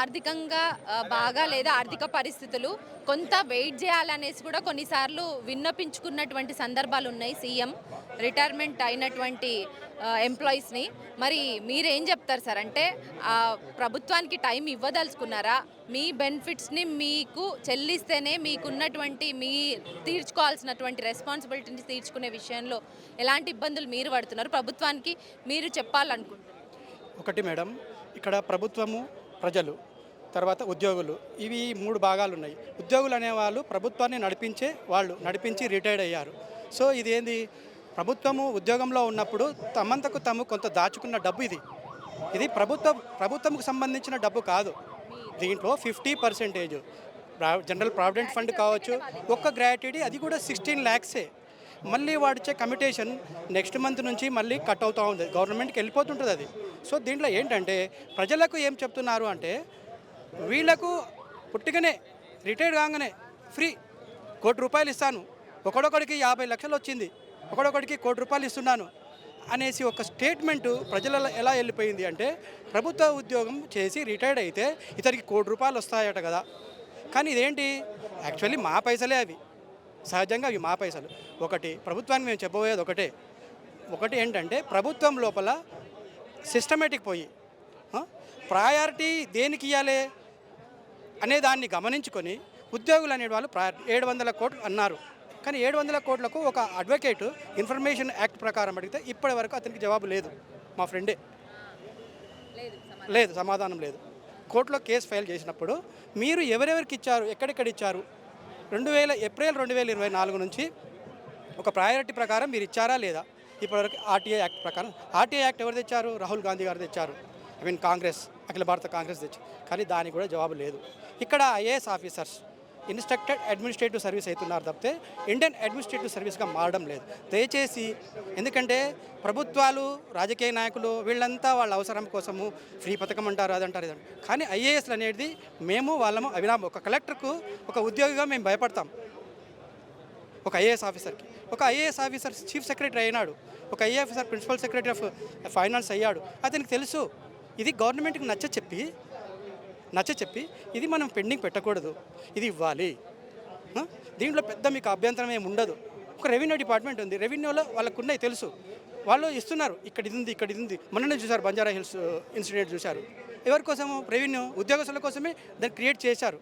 ఆర్థికంగా బాగా లేదా ఆర్థిక పరిస్థితులు కొంత వెయిట్ చేయాలనేసి కూడా కొన్నిసార్లు విన్నపించుకున్నటువంటి సందర్భాలు ఉన్నాయి సీఎం రిటైర్మెంట్ అయినటువంటి ఎంప్లాయీస్ని. మరి మీరేం చెప్తారు సార్? అంటే ప్రభుత్వానికి టైం ఇవ్వదలుచుకున్నారా? మీ బెనిఫిట్స్ని మీకు చెల్లిస్తేనే మీకున్నటువంటి తీర్చుకోవాల్సినటువంటి రెస్పాన్సిబిలిటీని తీర్చుకునే విషయంలో ఎలాంటి ఇబ్బందులు మీరు పడుతున్నారు? ప్రభుత్వానికి మీరు చెప్పాలనుకుంటున్నారు. ఒకటి మేడం, ఇక్కడ ప్రభుత్వము, ప్రజలు, తర్వాత ఉద్యోగులు, ఇవి 3 భాగాలు ఉన్నాయి. ఉద్యోగులు అనేవాళ్ళు ప్రభుత్వాన్ని నడిపించి రిటైర్డ్ అయ్యారు. సో ఇదేంది, ప్రభుత్వము ఉద్యోగంలో ఉన్నప్పుడు తమంతకు తాము కొంత దాచుకున్న డబ్బు ఇది ప్రభుత్వంకు సంబంధించిన డబ్బు కాదు. దీంట్లో 50% జనరల్ ప్రావిడెంట్ ఫండ్ కావచ్చు, ఒక్క గ్రాట్యుటీ అది కూడా 16 lakhs. మళ్ళీ వాడిచ్చే కమిటేషన్ నెక్స్ట్ మంత్ నుంచి మళ్ళీ కట్ అవుతూ ఉంది, గవర్నమెంట్కి వెళ్ళిపోతుంటుంది అది. సో దీంట్లో ఏంటంటే ప్రజలకు ఏం చెప్తున్నారు అంటే, వీళ్ళకు పుట్టికనే రిటైర్డ్ కాగానే ఫ్రీ ₹1,00,00,000 ఇస్తాను, ఒకడొకడికి 50 లక్షలు వచ్చింది, ఒకడొకడికి ₹1,00,00,000 ఇస్తున్నాను అనేసి ఒక స్టేట్మెంటు ప్రజలలో ఎలా వెళ్ళిపోయింది అంటే, ప్రభుత్వ ఉద్యోగం చేసి రిటైర్డ్ అయితే ఇతనికి ₹1,00,00,000 వస్తాయట కదా. కానీ ఇదేంటి, యాక్చువల్లీ మా పైసలే అవి, సహజంగా అవి మా పైసలు. ఒకటి ప్రభుత్వానికి మేము చెప్పబోయేది ఒకటి ఏంటంటే, ప్రభుత్వం లోపల సిస్టమేటిక్ పోయి ప్రయారిటీ దేనికి ఇవ్వాలి అనే దాన్ని గమనించుకొని ఉద్యోగులు అనేవాళ్ళు 700 కోట్లు అన్నారు. కానీ 700 కోట్లకు ఒక అడ్వకేట్ ఇన్ఫర్మేషన్ యాక్ట్ ప్రకారం అడిగితే ఇప్పటి వరకు అతనికి జవాబు లేదు. మా ఫ్రెండే లేదు, సమాధానం లేదు. కోర్టులో కేసు ఫైల్ చేసినప్పుడు మీరు ఎవరెవరికి ఇచ్చారు, ఎక్కడెక్కడ ఇచ్చారు, ఏప్రిల్ 2024 నుంచి ఒక ప్రయారిటీ ప్రకారం మీరు ఇచ్చారా లేదా? ఇప్పటివరకు ఆర్టీఐ యాక్ట్ ప్రకారం, ఆర్టీఐ యాక్ట్ ఎవరు తెచ్చారు? రాహుల్ గాంధీ గారు తెచ్చారు, కాంగ్రెస్, అఖిల భారత కాంగ్రెస్ తెచ్చారు. కానీ దానికి కూడా జవాబు లేదు. ఇక్కడ IAS officers instructed administrative service అవుతున్నారు తప్పితే ఇండియన్ అడ్మినిస్ట్రేటివ్ సర్వీస్గా మారడం లేదు. దయచేసి, ఎందుకంటే ప్రభుత్వాలు, రాజకీయ నాయకులు వీళ్ళంతా వాళ్ళ అవసరం కోసము ఫ్రీ పథకం అంటారు, అదంటారు, ఇదంటారు. కానీ ఐఏఎస్లు అనేది మేము వాళ్ళము అవినామం. ఒక కలెక్టర్కు ఒక ఉద్యోగిగా మేము భయపడతాం. ఒక ఐఏఎస్ ఆఫీసర్ చీఫ్ సెక్రటరీ అయినాడు, ఒక IAS officer principal secretary of finance అయ్యాడు. అతనికి తెలుసు ఇది గవర్నమెంట్కి నచ్చచెప్పి ఇది మనం పెండింగ్ పెట్టకూడదు, ఇది ఇవ్వాలి. దీంట్లో పెద్ద మీకు అభ్యంతరం ఏమి ఉండదు. ఒక రెవెన్యూ డిపార్ట్మెంట్ ఉంది, రెవెన్యూలో వాళ్ళకున్నాయి తెలుసు, వాళ్ళు ఇస్తున్నారు. ఇక్కడ ఇది ఉంది. మొన్ననే చూశారు, బంజారా హిల్స్ ఇన్సిడెంట్ చూశారు. ఎవరి కోసము? రెవెన్యూ ఉద్యోగస్తుల కోసమే దాన్ని క్రియేట్ చేశారు.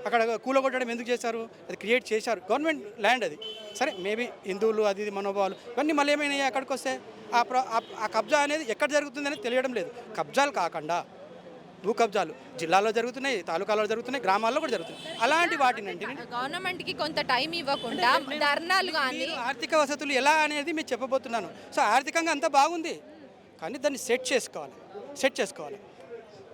అక్కడ కూలగొట్టడం ఎందుకు చేశారు? అది క్రియేట్ చేశారు, గవర్నమెంట్ ల్యాండ్ అది. సరే, మేబీ హిందువులు అది మనోభావాలు ఇవన్నీ మళ్ళీ ఏమైనాయి అక్కడికి వస్తే ఆ కబ్జా అనేది ఎక్కడ జరుగుతుంది అనేది తెలియడం లేదు. కబ్జాలు కాకుండా భూ కబ్జాలు జిల్లాలో జరుగుతున్నాయి, తాలూకాలో జరుగుతున్నాయి, గ్రామాల్లో కూడా జరుగుతున్నాయి. అలాంటి వాటినండి గవర్నమెంట్కి కొంత టైం ఇవ్వకుండా ధర్నాలు కానీ ఆర్థిక వసతులు ఎలా అనేది మీరు చెప్పబోతున్నాను. సో ఆర్థికంగా అంతా బాగుంది, కానీ దాన్ని సెట్ చేసుకోవాలి.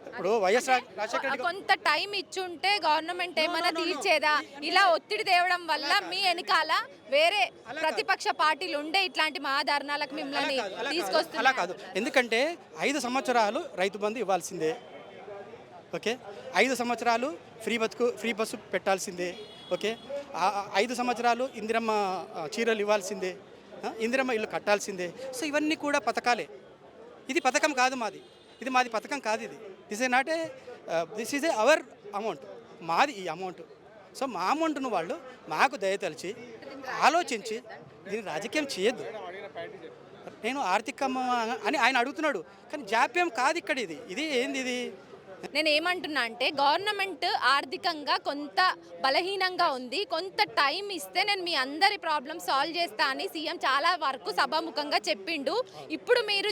ఇప్పుడు వైఎస్ రాజశేఖర కొంత టైం ఇచ్చుంటే గవర్నమెంట్ ఏమైనా తీర్చేదా? ఇలా ఒత్తిడి తేవడం వల్ల మీ వెనకాల వేరే ప్రతిపక్ష పార్టీలు ఉండే ఇట్లాంటి మహాధర్నాలకు మిమ్మల్ని తీసుకొస్తున్నారు. అలా కాదు, ఎందుకంటే 5 సంవత్సరాలు రైతు బంధు ఇవ్వాల్సిందే. ఓకే, 5 సంవత్సరాలు ఫ్రీ బస్సు పెట్టాల్సిందే. ఓకే, 5 సంవత్సరాలు ఇందిరమ్మ చీరలు ఇవ్వాల్సిందే, ఇందిరమ్మ ఇల్లు కట్టాల్సిందే. సో ఇవన్నీ కూడా పథకాలే. ఇది పథకం కాదు మాది, ఇది మాది పథకం కాదు. ఇది దిస్ ఈజ్ అవర్ అమౌంట్, మాది ఈ అమౌంట్. సో మా అమౌంట్ను వాళ్ళు మాకు దయతలిచి ఆలోచించి దీన్ని రాజకీయం చేయొద్దు. నేను ఆర్థికం అని ఆయన అడుగుతున్నాడు, కానీ జాప్యం కాదు ఇక్కడ. ఇది ఏంది? ఇది నేను ఏమంటున్నా అంటే, గవర్నమెంట్ ఆర్థికంగా కొంత బలహీనంగా ఉంది, కొంత టైం ఇస్తే నేను మీ అందరి ప్రాబ్లమ్ సాల్వ్ చేస్తా అని సీఎం చాలా వరకు సభాముఖంగా చెప్పిండు. ఇప్పుడు మీరు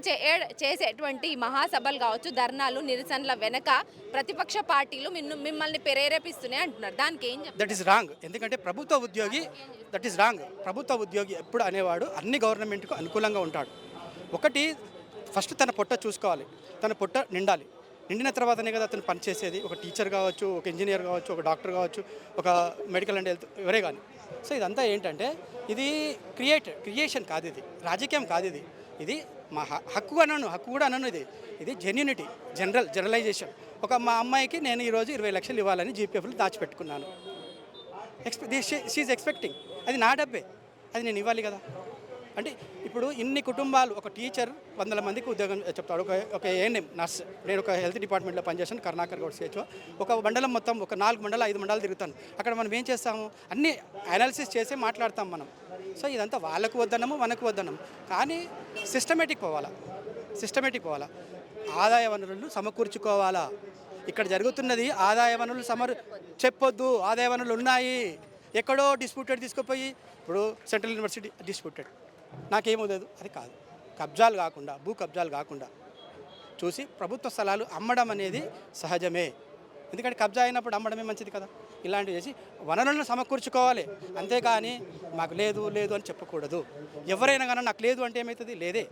చేసేటువంటి మహాసభలు కావచ్చు, ధర్నాలు, నిరసనల వెనక ప్రతిపక్ష పార్టీలు మిమ్మల్ని ప్రేరేపిస్తున్నాయి అంటున్నారు. దానికి ఏం చెప్తారు? That is wrong. ఎందుకంటే ప్రభుత్వ ఉద్యోగి ఎప్పుడు అనేవాడు అన్ని గవర్నమెంట్కు అనుకూలంగా ఉంటాడు. ఒకటి, ఫస్ట్ తన పొట్ట చూసుకోవాలి, తన పొట్ట నిండిన తర్వాతనే కదా అతను పనిచేసేది. ఒక టీచర్ కావచ్చు, ఒక ఇంజనీర్ కావచ్చు, ఒక డాక్టర్ కావచ్చు, ఒక మెడికల్ అండ్ హెల్త్ ఎవరే కానీ. సో ఇదంతా ఏంటంటే ఇది క్రియేషన్ కాదు, ఇది రాజకీయం కాదు. ఇది మా హక్కు కూడా అనను. ఇది జెన్యూనిటీ, జనరలైజేషన్. మా అమ్మాయికి నేను ఈరోజు 20 లక్షలు ఇవ్వాలని జీపీఎఫ్లో దాచిపెట్టుకున్నాను. షీఈ్ ఎక్స్పెక్టింగ్, అది నా డబ్బే, అది నేను ఇవ్వాలి కదా. అంటే ఇప్పుడు ఇన్ని కుటుంబాలు, ఒక టీచర్ 100 మందికి ఉద్యోగం చెప్తాడు, ఒక ఏఎన్ఎం నర్స్. నేను ఒక హెల్త్ డిపార్ట్మెంట్లో పనిచేస్తాను, కరుణాకర్ గౌడ్ సిహెచ్ఓ. ఒక మండలం మొత్తం ఒక 4 మండలాలు 5 మండలాలు తిరుగుతాను. అక్కడ మనం ఏం చేస్తాము, అన్ని అనాలిసిస్ చేసి మాట్లాడతాం మనం. సో ఇదంతా వాళ్ళకు వద్దనము, మనకు వద్దనము. కానీ సిస్టమేటిక్ పోవాలా. ఆదాయ వనరులను సమకూర్చుకోవాలా. ఇక్కడ జరుగుతున్నది ఆదాయ వనరులు చెప్పొద్దు. ఆదాయ వనరులు ఉన్నాయి, ఎక్కడో డిస్ప్యూటెడ్ తీసుకుపోయి, ఇప్పుడు సెంట్రల్ యూనివర్సిటీ డిస్ప్యూటెడ్, నాకేమవుతుంది, అది కాదు. భూ కబ్జాలు కాకుండా చూసి ప్రభుత్వ స్థలాలు అమ్మడం అనేది సహజమే. ఎందుకంటే కబ్జా అయినప్పుడు అమ్మడమే మంచిది కదా. ఇలాంటివి చేసి వనరులను సమకూర్చుకోవాలి, అంతేకాని మాకు లేదు అని చెప్పకూడదు. ఎవరైనా కానీ నాకు లేదు అంటే ఏమవుతుంది, లేదే.